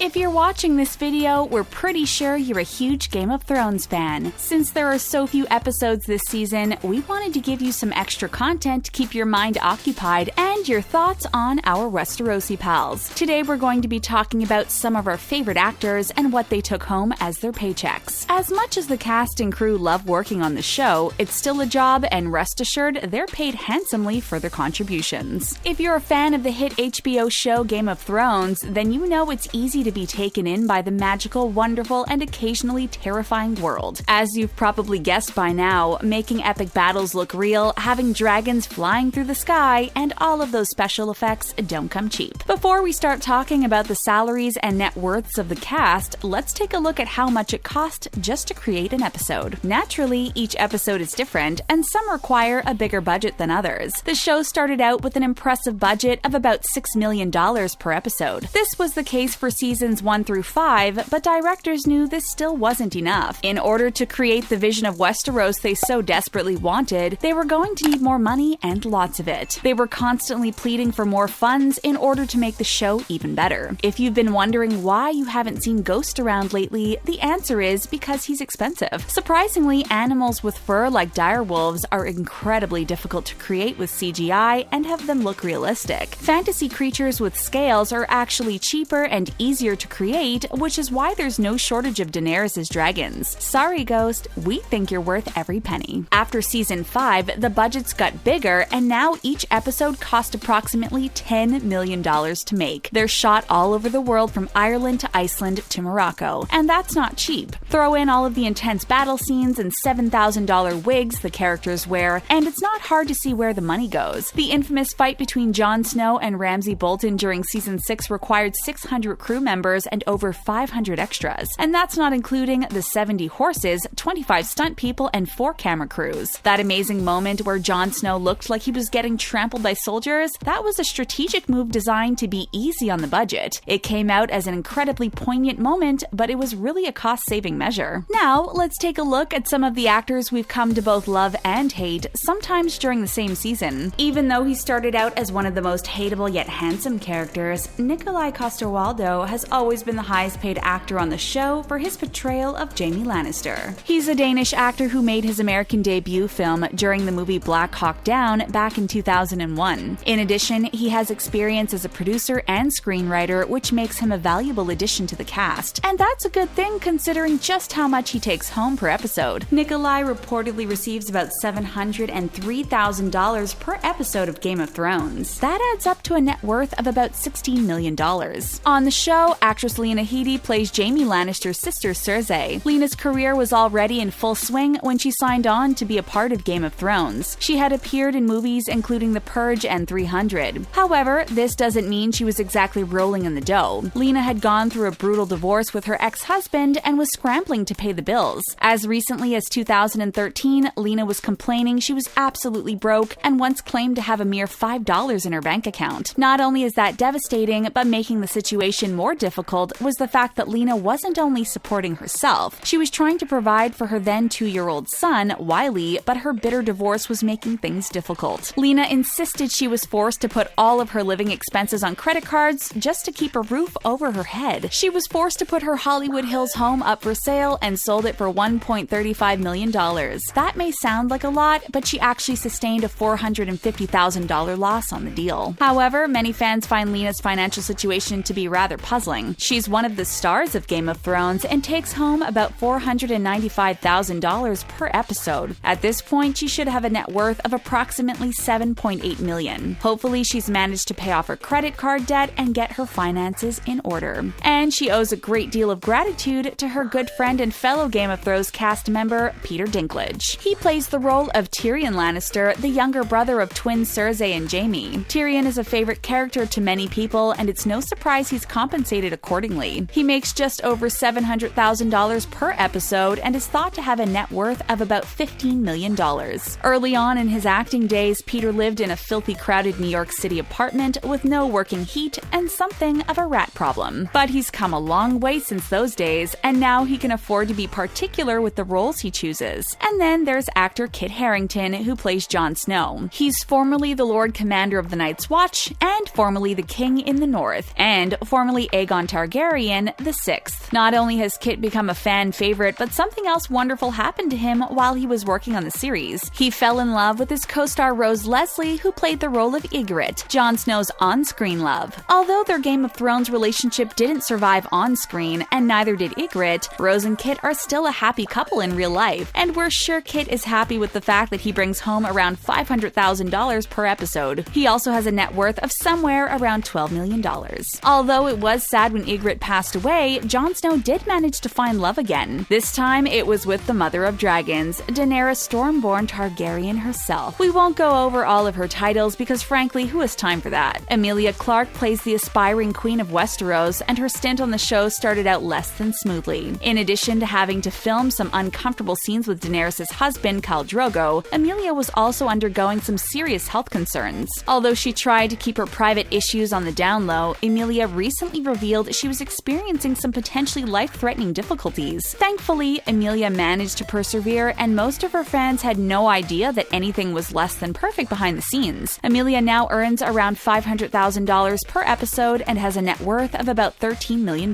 If you're watching this video, we're pretty sure you're a huge Game of Thrones fan. Since there are so few episodes this season, we wanted to give you some extra content to keep your mind occupied and your thoughts on our Westerosi pals. Today we're going to be talking about some of our favorite actors and what they took home as their paychecks. As much as the cast and crew love working on the show, it's still a job, and rest assured they're paid handsomely for their contributions. If you're a fan of the hit HBO show Game of Thrones, then you know it's easy to be taken in by the magical, wonderful, and occasionally terrifying world. As you've probably guessed by now, making epic battles look real, having dragons flying through the sky, and all of those special effects don't come cheap. Before we start talking about the salaries and net worths of the cast, let's take a look at how much it cost just to create an episode. Naturally, each episode is different, and some require a bigger budget than others. The show started out with an impressive budget of about $6 million per episode. This was the case for seasons 1 through 5, but directors knew this still wasn't enough. In order to create the vision of Westeros they so desperately wanted, they were going to need more money and lots of it. They were constantly pleading for more funds in order to make the show even better. If you've been wondering why you haven't seen Ghost around lately, the answer is because he's expensive. Surprisingly, animals with fur like direwolves are incredibly difficult to create with CGI and have them look realistic. Fantasy creatures with scales are actually cheaper and easier to create, which is why there's no shortage of Daenerys' dragons. Sorry, Ghost, we think you're worth every penny. After season 5, the budgets got bigger, and now each episode cost approximately $10 million to make. They're shot all over the world, from Ireland to Iceland to Morocco, and that's not cheap. Throw in all of the intense battle scenes and $7,000 wigs the characters wear, and it's not hard to see where the money goes. The infamous fight between Jon Snow and Ramsay Bolton during season 6 required 600 crew members and over 500 extras. And that's not including the 70 horses, 25 stunt people, and 4 camera crews. That amazing moment where Jon Snow looked like he was getting trampled by soldiers, that was a strategic move designed to be easy on the budget. It came out as an incredibly poignant moment, but it was really a cost-saving measure. Now, let's take a look at some of the actors we've come to both love and hate, sometimes during the same season. Even though he started out as one of the most hateable yet handsome characters, Nikolaj Coster-Waldau has always been the highest paid actor on the show for his portrayal of Jaime Lannister. He's a Danish actor who made his American debut film during the movie Black Hawk Down back in 2001. In addition, he has experience as a producer and screenwriter, which makes him a valuable addition to the cast. And that's a good thing considering just how much he takes home per episode. Nikolaj reportedly receives about $703,000 per episode of Game of Thrones. That adds up to a net worth of about $16 million. On the show, actress Lena Headey plays Jaime Lannister's sister Cersei. Lena's career was already in full swing when she signed on to be a part of Game of Thrones. She had appeared in movies including The Purge and 300. However, this doesn't mean she was exactly rolling in the dough. Lena had gone through a brutal divorce with her ex-husband and was scrambling to pay the bills. As recently as 2013, Lena was complaining she was absolutely broke and once claimed to have a mere $5 in her bank account. Not only is that devastating, but making the situation more difficult was the fact that Lena wasn't only supporting herself, she was trying to provide for her then 2-year-old son, Wiley, but her bitter divorce was making things difficult. Lena insisted she was forced to put all of her living expenses on credit cards just to keep a roof over her head. She was forced to put her Hollywood Hills home up for sale and sold it for $1.35 million. That may sound like a lot, but she actually sustained a $450,000 loss on the deal. However, many fans find Lena's financial situation to be rather puzzling. She's one of the stars of Game of Thrones and takes home about $495,000 per episode. At this point, she should have a net worth of approximately $7.8 million. Hopefully, she's managed to pay off her credit card debt and get her finances in order. And she owes a great deal of gratitude to her good friend and fellow Game of Thrones cast member, Peter Dinklage. He plays the role of Tyrion Lannister, the younger brother of twins Cersei and Jaime. Tyrion is a favorite character to many people, and it's no surprise he's compensated accordingly. He makes just over $700,000 per episode and is thought to have a net worth of about $15 million. Early on in his acting days, Peter lived in a filthy, crowded New York City apartment with no working heat and something of a rat problem. But he's come a long way since those days, and now he can afford to be particular with the roles he chooses. And then there's actor Kit Harington, who plays Jon Snow. He's formerly the Lord Commander of the Night's Watch, and formerly the King in the North, and formerly Aegon Aegon Targaryen VI. Not only has Kit become a fan favorite, but something else wonderful happened to him while he was working on the series. He fell in love with his co-star Rose Leslie, who played the role of Ygritte, Jon Snow's on-screen love. Although their Game of Thrones relationship didn't survive on-screen, and neither did Ygritte, Rose and Kit are still a happy couple in real life, and we're sure Kit is happy with the fact that he brings home around $500,000 per episode. He also has a net worth of somewhere around $12 million. Although it was sad when Ygritte passed away, Jon Snow did manage to find love again. This time, it was with the mother of dragons, Daenerys Stormborn Targaryen herself. We won't go over all of her titles because frankly, who has time for that? Emilia Clarke plays the aspiring queen of Westeros, and her stint on the show started out less than smoothly. In addition to having to film some uncomfortable scenes with Daenerys' husband, Khal Drogo, Emilia was also undergoing some serious health concerns. Although she tried to keep her private issues on the down low, Emilia recently revealed she was experiencing some potentially life-threatening difficulties. Thankfully, Emilia managed to persevere, and most of her fans had no idea that anything was less than perfect behind the scenes. Emilia now earns around $500,000 per episode and has a net worth of about $13 million.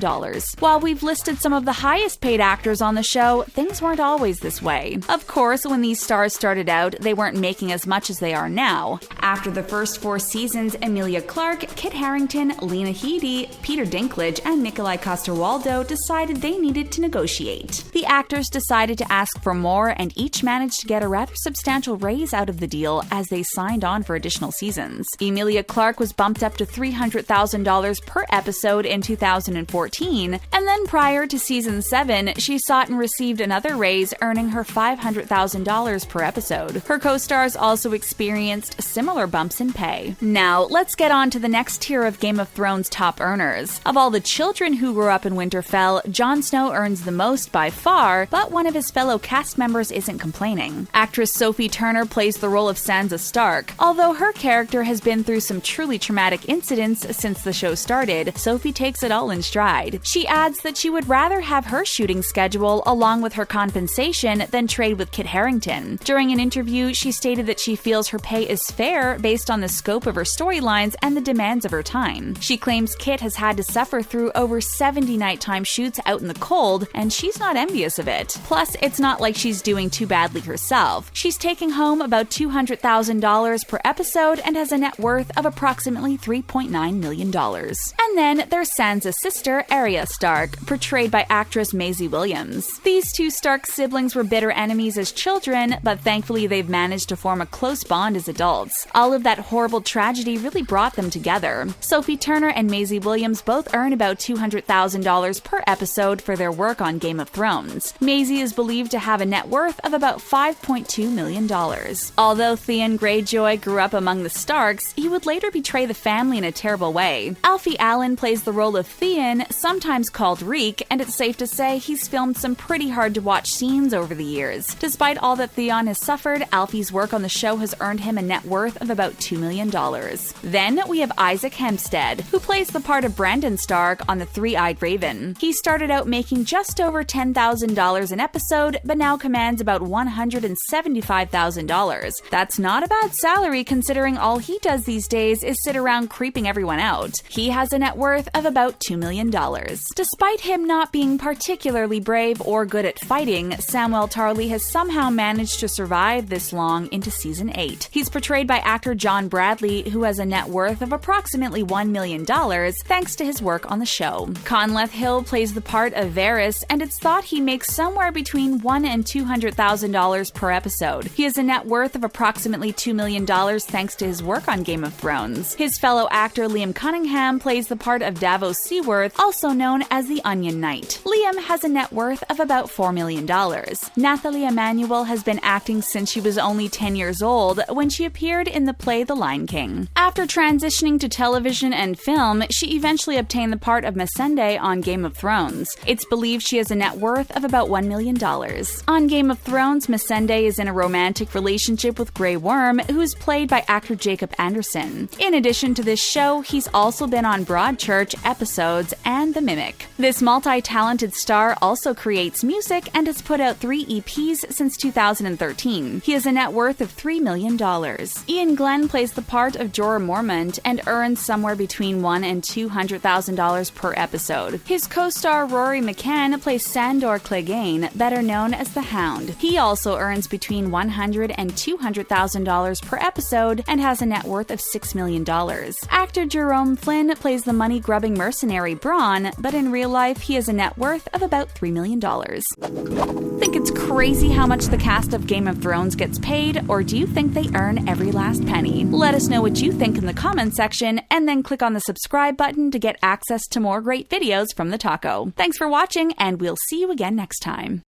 While we've listed some of the highest paid actors on the show, things weren't always this way. Of course, when these stars started out, they weren't making as much as they are now. After the first 4 seasons, Emilia Clarke, Kit Harrington, Lena Headey, Peter Dinklage, and Nikolaj Coster-Waldau decided they needed to negotiate. The actors decided to ask for more, and each managed to get a rather substantial raise out of the deal as they signed on for additional seasons. Emilia Clarke was bumped up to $300,000 per episode in 2014, and then prior to season 7, she sought and received another raise, earning her $500,000 per episode. Her co-stars also experienced similar bumps in pay. Now, let's get on to the next tier of Game of Thrones top earners. Of all the children who grew up in Winterfell, Jon Snow earns the most by far, but one of his fellow cast members isn't complaining. Actress Sophie Turner plays the role of Sansa Stark. Although her character has been through some truly traumatic incidents since the show started, Sophie takes it all in stride. She adds that she would rather have her shooting schedule along with her compensation than trade with Kit Harington. During an interview, she stated that she feels her pay is fair based on the scope of her storylines and the demands of her time. She claims Kit has had to suffer through over 70 nighttime shoots out in the cold, and she's not envious of it. Plus, it's not like she's doing too badly herself. She's taking home about $200,000 per episode and has a net worth of approximately $3.9 million. And then there's Sansa's sister, Arya Stark, portrayed by actress Maisie Williams. These two Stark siblings were bitter enemies as children, but thankfully they've managed to form a close bond as adults. All of that horrible tragedy really brought them together. Sophie Turner and Maisie Williams both earn about $200,000 per episode for their work on Game of Thrones. Maisie is believed to have a net worth of about $5.2 million. Although Theon Greyjoy grew up among the Starks, he would later betray the family in a terrible way. Alfie Allen plays the role of Theon, sometimes called Reek, and it's safe to say he's filmed some pretty hard-to-watch scenes over the years. Despite all that Theon has suffered, Alfie's work on the show has earned him a net worth of about $2 million. Then we have Isaac Hempstead, who plays the part of Brandon Stark on The Three-Eyed Raven. He started out making just over $10,000 an episode, but now commands about $175,000. That's not a bad salary considering all he does these days is sit around creeping everyone out. He has a net worth of about $2 million. Despite him not being particularly brave or good at fighting, Samwell Tarly has somehow managed to survive this long into season 8. He's portrayed by actor John Bradley, who has a net worth of approximately $1 million thanks to his work on the show. Conleth Hill plays the part of Varys, and it's thought he makes somewhere between $100,000 and $200,000 per episode. He has a net worth of approximately $2 million thanks to his work on Game of Thrones. His fellow actor Liam Cunningham plays the part of Davos Seaworth, also known as the Onion Knight. Liam has a net worth of about $4 million. Nathalie Emmanuel has been acting since she was only 10 years old when she appeared in the play The Lion King. After transitioning to television and film, she eventually obtained the part of Missandei on Game of Thrones. It's believed she has a net worth of about $1 million. On Game of Thrones, Missandei is in a romantic relationship with Grey Worm, who is played by actor Jacob Anderson. In addition to this show, he's also been on Broadchurch, Episodes, and The Mimic. This multi-talented star also creates music and has put out 3 EPs since 2013. He has a net worth of $3 million. Ian Glen plays the part of Jorah Mormont and earns somewhere between $100,000 and $200,000 $200,000 per episode. His co-star Rory McCann plays Sandor Clegane, better known as the Hound. He also earns between $100,000 and $200,000 per episode and has a net worth of $6 million. Actor Jerome Flynn plays the money-grubbing mercenary Bronn, but in real life he has a net worth of about $3 million. Think it's crazy how much the cast of Game of Thrones gets paid, or do you think they earn every last penny? Let us know what you think in the comments section, and then click on the subscribe button to get access to more great videos from the Taco. Thanks for watching, and we'll see you again next time.